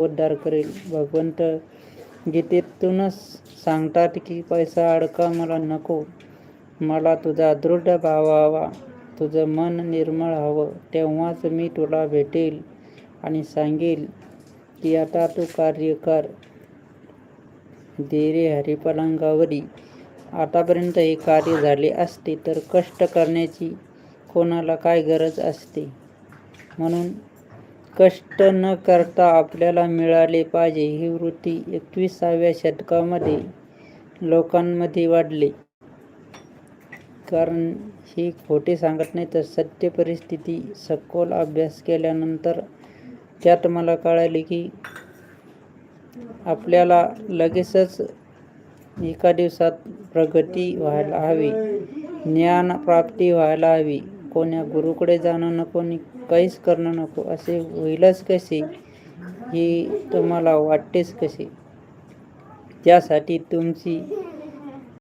उद्धार करेल. भगवंत गीतेतूनच सांगतात की पैसा अडका मला नको, मला तुझा दृढ भाव हवा, तुझं मन निर्मळ हवं. तेव्हाच मी तुला भेटेल आणि सांगेल की आता तू कार्य कर. दे रे हरिपलंगावरी. आतापर्यंत हे कार्य झाले असते तर कष्ट करण्याची कोणाला काय गरज असते. म्हणून कष्ट न करता आपल्याला मिळाले पाहिजे ही वृत्ती 21व्या शतकामध्ये लोकांमध्ये वाढली. कारण ही खोटे सांगत नाही तर सत्य परिस्थिती सखोल अभ्यास केल्यानंतर त्यात मला कळाले की आपल्याला लगेचच एका दिवसात प्रगती व्हायला हवी, ज्ञान प्राप्ती व्हायला हवी. कोण्या गुरुकडे जाणं नको आणि काहीच करणं नको. असे होईलच कसे हे तुम्हाला वाटतेच कसे? त्यासाठी तुमची